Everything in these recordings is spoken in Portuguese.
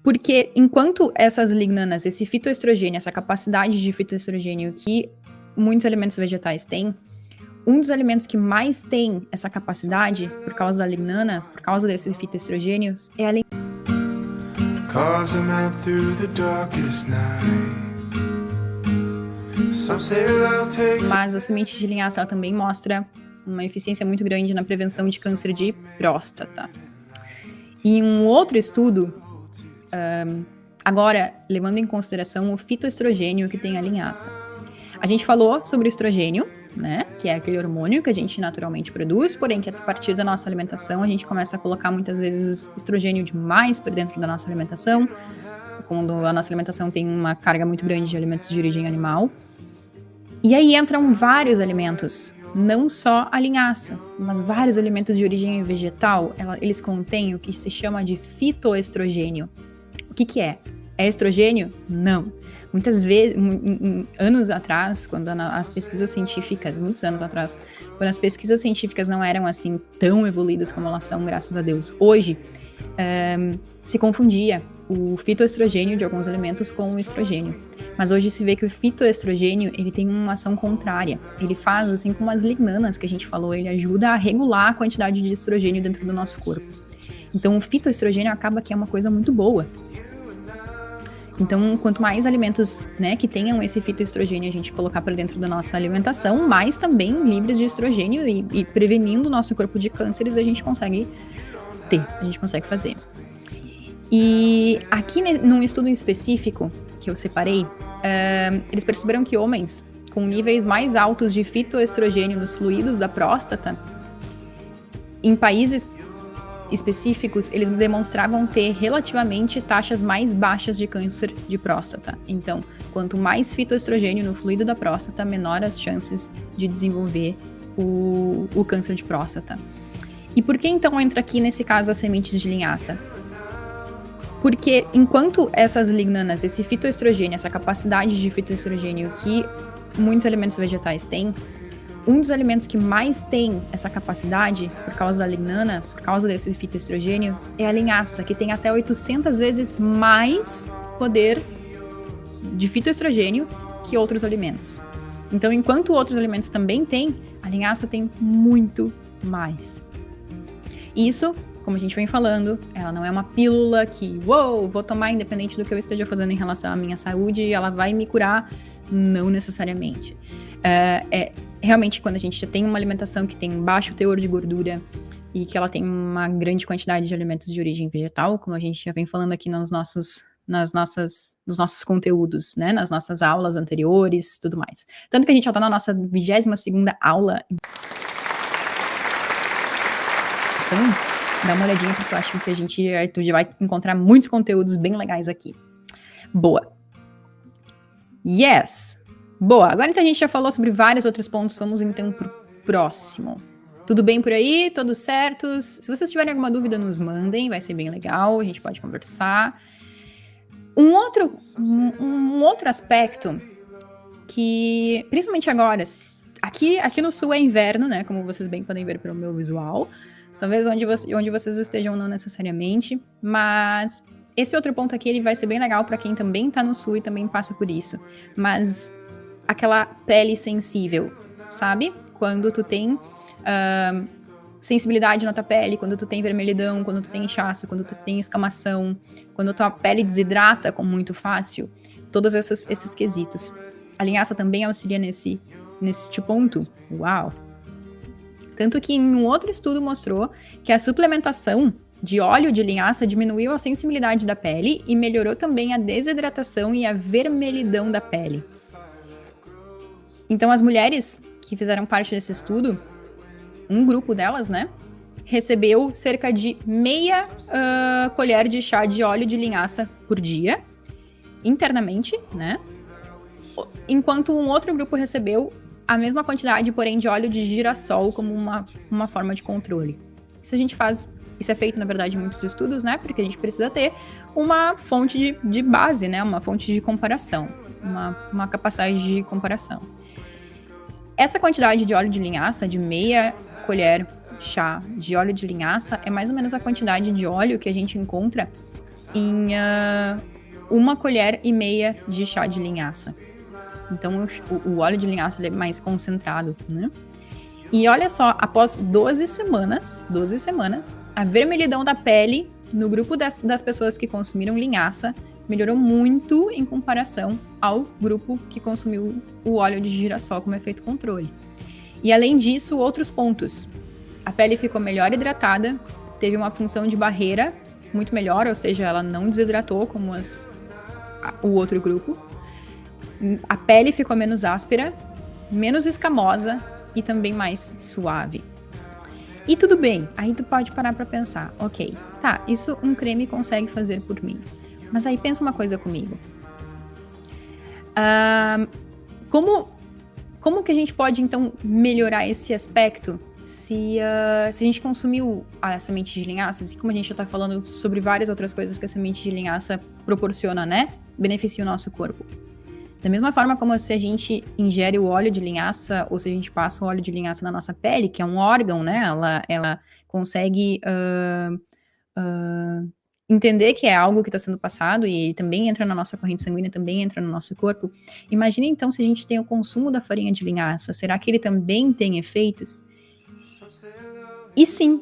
Porque enquanto essas lignanas, esse fitoestrogênio, essa capacidade de fitoestrogênio que muitos alimentos vegetais têm, um dos alimentos que mais tem essa capacidade, por causa da lignana, por causa desses fitoestrogênios, é a Carves a map through the darkest night. Some say love takes. Mas a semente de linhaça ela também mostra uma eficiência muito grande na prevenção de câncer de próstata. E um outro estudo, agora levando em consideração o fitoestrogênio que tem a linhaça. A gente falou sobre o estrogênio, né, que é aquele hormônio que a gente naturalmente produz, porém que a partir da nossa alimentação a gente começa a colocar muitas vezes estrogênio demais por dentro da nossa alimentação, quando a nossa alimentação tem uma carga muito grande de alimentos de origem animal. E aí entram vários alimentos, não só a linhaça, mas vários alimentos de origem vegetal, eles contêm o que se chama de fitoestrogênio. O que é? É estrogênio? Não. Muitas vezes, anos atrás, quando as pesquisas científicas, muitos anos atrás, quando as pesquisas científicas não eram assim tão evoluídas como elas são, graças a Deus, hoje, se confundia o fitoestrogênio de alguns alimentos com o estrogênio. Mas hoje se vê que o fitoestrogênio, ele tem uma ação contrária. Ele faz, assim como as lignanas que a gente falou, ele ajuda a regular a quantidade de estrogênio dentro do nosso corpo. Então o fitoestrogênio acaba que é uma coisa muito boa. Então, quanto mais alimentos, né, que tenham esse fitoestrogênio a gente colocar para dentro da nossa alimentação, mais também livres de estrogênio e prevenindo o nosso corpo de cânceres a gente consegue fazer. E aqui num estudo específico que eu separei, eles perceberam que homens com níveis mais altos de fitoestrogênio nos fluidos da próstata, em países específicos, eles demonstravam ter relativamente taxas mais baixas de câncer de próstata. Então, quanto mais fitoestrogênio no fluido da próstata, menor as chances de desenvolver o câncer de próstata. E por que então entra aqui nesse caso as sementes de linhaça? Porque enquanto essas lignanas, esse fitoestrogênio, essa capacidade de fitoestrogênio que muitos alimentos vegetais têm, um dos alimentos que mais tem essa capacidade, por causa da lignana, por causa desses fitoestrogênios, é a linhaça, que tem até 800 vezes mais poder de fitoestrogênio que outros alimentos. Então, enquanto outros alimentos também têm, a linhaça tem muito mais. Isso, como a gente vem falando, ela não é uma pílula que, vou tomar independente do que eu esteja fazendo em relação à minha saúde e ela vai me curar. Não necessariamente. Realmente, quando a gente já tem uma alimentação que tem baixo teor de gordura e que ela tem uma grande quantidade de alimentos de origem vegetal, como a gente já vem falando aqui nos nossos conteúdos, né, nas nossas aulas anteriores, tudo mais. Tanto que a gente já está na nossa 22ª aula. Então, dá uma olhadinha, porque eu acho que tu já vai encontrar muitos conteúdos bem legais aqui. Boa. Yes! Boa, agora então a gente já falou sobre vários outros pontos, vamos então pro próximo. Tudo bem por aí? Tudo certo? Se vocês tiverem alguma dúvida, nos mandem, vai ser bem legal, a gente pode conversar. Um outro aspecto que, principalmente agora, aqui no sul é inverno, né, como vocês bem podem ver pelo meu visual, talvez onde vocês estejam não necessariamente, mas esse outro ponto aqui ele vai ser bem legal para quem também tá no sul e também passa por isso, mas aquela pele sensível, sabe? Quando tu tem sensibilidade na tua pele, quando tu tem vermelhidão, quando tu tem inchaço, quando tu tem escamação, quando tua pele desidrata com muito fácil, todos esses quesitos. A linhaça também auxilia nesse ponto. Uau! Tanto que em um outro estudo mostrou que a suplementação de óleo de linhaça diminuiu a sensibilidade da pele e melhorou também a desidratação e a vermelhidão da pele. Então, as mulheres que fizeram parte desse estudo, um grupo delas, né, recebeu cerca de meia colher de chá de óleo de linhaça por dia, internamente, né, enquanto um outro grupo recebeu a mesma quantidade, porém, de óleo de girassol como uma forma de controle. Isso é feito, na verdade, em muitos estudos, né, porque a gente precisa ter uma fonte de base, né, uma fonte de comparação, uma capacidade de comparação. Essa quantidade de óleo de linhaça, de meia colher chá de óleo de linhaça, é mais ou menos a quantidade de óleo que a gente encontra em 1,5 colher de chá de linhaça. Então, o óleo de linhaça ele é mais concentrado, né? E olha só, após 12 semanas, a vermelhidão da pele no grupo das pessoas que consumiram linhaça melhorou muito em comparação ao grupo que consumiu o óleo de girassol como efeito controle. E além disso, outros pontos. A pele ficou melhor hidratada, teve uma função de barreira muito melhor, ou seja, ela não desidratou como o outro grupo. A pele ficou menos áspera, menos escamosa e também mais suave. E tudo bem, aí tu pode parar pra pensar, ok, tá, isso um creme consegue fazer por mim. Mas aí pensa uma coisa comigo. Como que a gente pode, então, melhorar esse aspecto se a gente consumiu a semente de linhaça, assim como a gente já tá falando sobre várias outras coisas que a semente de linhaça proporciona, né? Beneficia o nosso corpo. Da mesma forma como se a gente ingere o óleo de linhaça ou se a gente passa o óleo de linhaça na nossa pele, que é um órgão, né? Ela consegue entender que é algo que está sendo passado e também entra na nossa corrente sanguínea, também entra no nosso corpo. Imagine então se a gente tem o consumo da farinha de linhaça, será que ele também tem efeitos? E sim,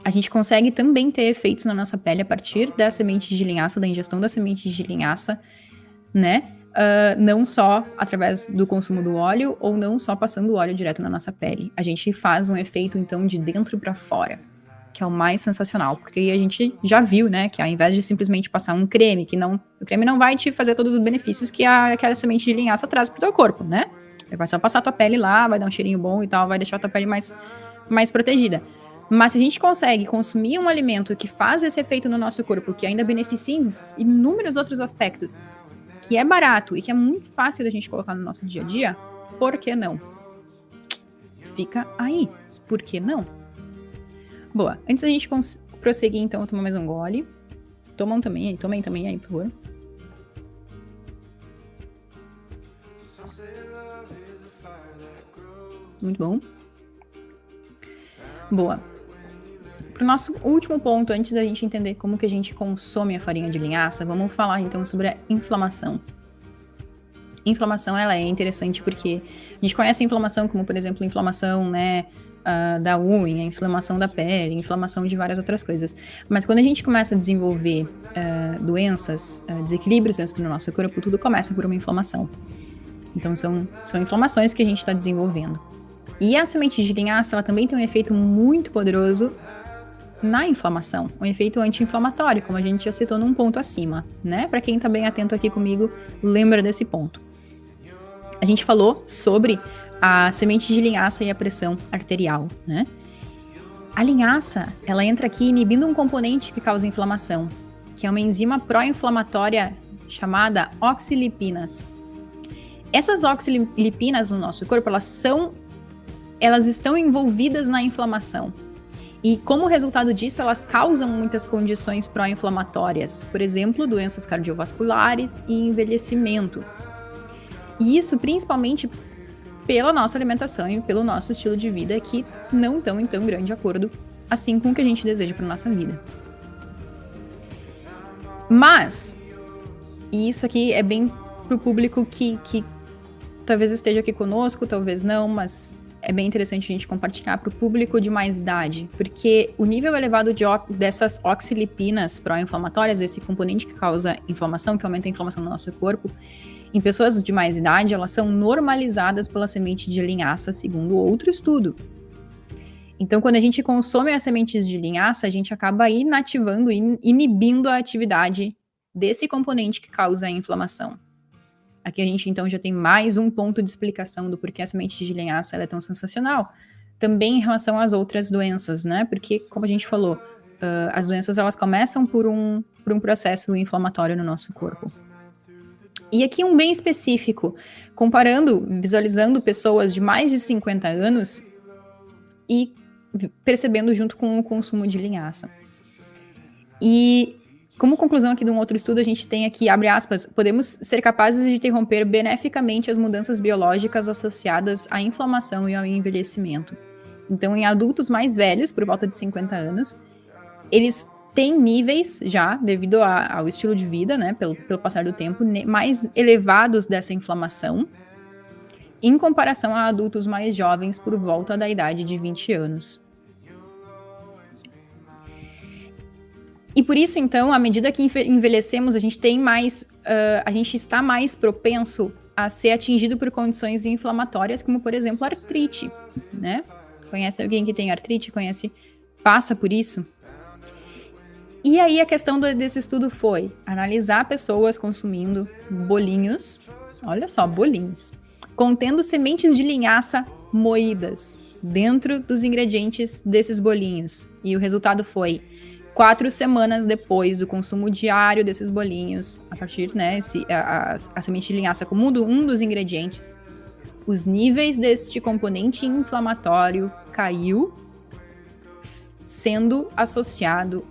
a gente consegue também ter efeitos na nossa pele a partir da semente de linhaça, da ingestão da semente de linhaça, né? Não só através do consumo do óleo ou não só passando o óleo direto na nossa pele. A gente faz um efeito então de dentro para fora, que é o mais sensacional, porque aí a gente já viu, né, que ao invés de simplesmente passar um creme, o creme não vai te fazer todos os benefícios que aquela semente de linhaça traz pro teu corpo, né? Ele vai só passar a tua pele lá, vai dar um cheirinho bom e tal, vai deixar a tua pele mais protegida. Mas se a gente consegue consumir um alimento que faz esse efeito no nosso corpo, que ainda beneficia em inúmeros outros aspectos, que é barato e que é muito fácil da gente colocar no nosso dia a dia, por que não? Fica aí, por que não? Boa, antes da gente prosseguir, então, eu tomo mais um gole. Tomem também aí, por favor. Muito bom. Boa. Para o nosso último ponto, antes da gente entender como que a gente consome a farinha de linhaça, vamos falar, então, sobre a inflamação. Inflamação, ela é interessante porque a gente conhece a inflamação como, por exemplo, inflamação, né, da unha, inflamação da pele, inflamação de várias outras coisas. Mas quando a gente começa a desenvolver doenças, desequilíbrios dentro do nosso corpo, tudo começa por uma inflamação. Então são inflamações que a gente está desenvolvendo. E a semente de linhaça, ela também tem um efeito muito poderoso na inflamação, um efeito anti-inflamatório, como a gente já citou num ponto acima, né? Para quem tá bem atento aqui comigo, lembra desse ponto. A gente falou sobre a semente de linhaça e a pressão arterial, né? A linhaça, ela entra aqui inibindo um componente que causa inflamação, que é uma enzima pró-inflamatória chamada oxilipinas. Essas oxilipinas no nosso corpo, elas estão envolvidas na inflamação. E como resultado disso, elas causam muitas condições pró-inflamatórias, por exemplo, doenças cardiovasculares e envelhecimento. E isso principalmente pela nossa alimentação e pelo nosso estilo de vida que não estão em tão grande acordo assim com o que a gente deseja para nossa vida. Mas, e isso aqui é bem pro público que talvez esteja aqui conosco, talvez não, mas é bem interessante a gente compartilhar para o público de mais idade, porque o nível elevado dessas oxilipinas pró-inflamatórias, esse componente que causa inflamação, que aumenta a inflamação no nosso corpo, em pessoas de mais idade, elas são normalizadas pela semente de linhaça, segundo outro estudo. Então, quando a gente consome as sementes de linhaça, a gente acaba inativando e inibindo a atividade desse componente que causa a inflamação. Aqui a gente, então, já tem mais um ponto de explicação do porquê a semente de linhaça ela é tão sensacional. Também em relação às outras doenças, né? Porque, como a gente falou, as doenças, elas começam por um processo inflamatório no nosso corpo. E aqui um bem específico, visualizando pessoas de mais de 50 anos e percebendo junto com o consumo de linhaça. E como conclusão aqui de um outro estudo, a gente tem aqui, abre aspas, podemos ser capazes de interromper beneficamente as mudanças biológicas associadas à inflamação e ao envelhecimento. Então, em adultos mais velhos, por volta de 50 anos, eles tem níveis já, devido ao estilo de vida, né, pelo passar do tempo, mais elevados dessa inflamação, em comparação a adultos mais jovens por volta da idade de 20 anos. E por isso, então, à medida que envelhecemos, a gente está mais propenso a ser atingido por condições inflamatórias, como, por exemplo, artrite, né? Conhece alguém que tem artrite? Passa por isso? E aí a questão desse estudo foi analisar pessoas consumindo bolinhos, olha só, bolinhos, contendo sementes de linhaça moídas dentro dos ingredientes desses bolinhos. E o resultado foi 4 semanas depois do consumo diário desses bolinhos, a partir, né, a semente de linhaça como um dos ingredientes, os níveis deste componente inflamatório caiu, sendo associado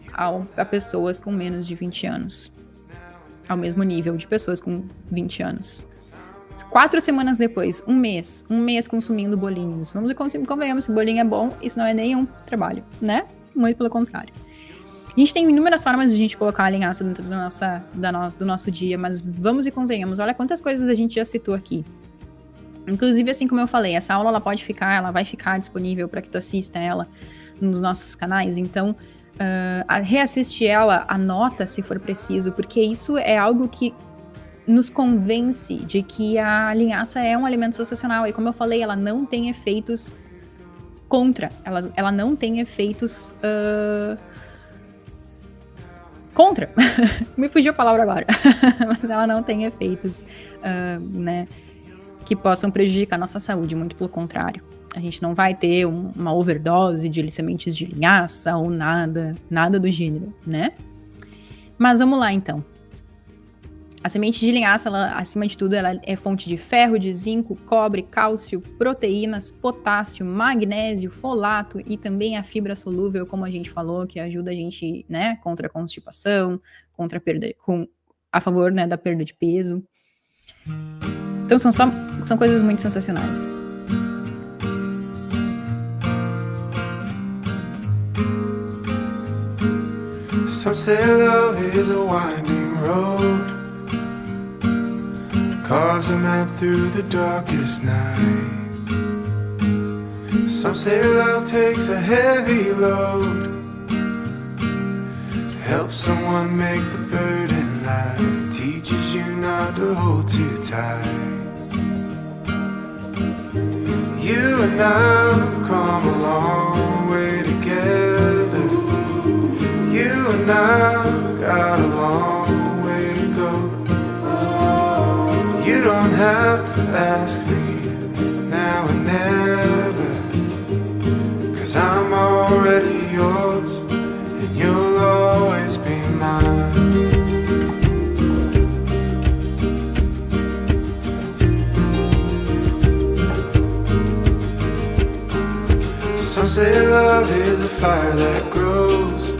a pessoas com menos de 20 anos. Ao mesmo nível de pessoas com 20 anos. 4 semanas depois, um mês consumindo bolinhos. Convenhamos que bolinho é bom, isso não é nenhum trabalho, né? Muito pelo contrário. A gente tem inúmeras formas de a gente colocar a linhaça dentro do nosso dia, mas vamos e convenhamos, olha quantas coisas a gente já citou aqui. Inclusive, assim como eu falei, essa aula ela vai ficar disponível para que tu assista ela nos nossos canais, então reassiste ela, anota se for preciso, porque isso é algo que nos convence de que a linhaça é um alimento sensacional, e como eu falei, ela não tem efeitos contra, ela não tem efeitos contra, me fugiu a palavra agora, mas ela não tem efeitos, né, que possam prejudicar a nossa saúde, muito pelo contrário. A gente não vai ter uma overdose de sementes de linhaça ou nada do gênero, né? Mas vamos lá, então. A semente de linhaça, acima de tudo, ela é fonte de ferro, de zinco, cobre, cálcio, proteínas, potássio, magnésio, folato e também a fibra solúvel, como a gente falou, que ajuda a gente, né, contra a constipação, a favor, né, da perda de peso. Então são coisas muito sensacionais. Some say love is a winding road, carves a map through the darkest night. Some say love takes a heavy load, helps someone make the burden light, teaches you not to hold too tight. You and I have come a long way together. You and I got a long way to go. You don't have to ask me now or never, 'cause I'm already yours and you'll always be mine. Some say love is a fire that grows,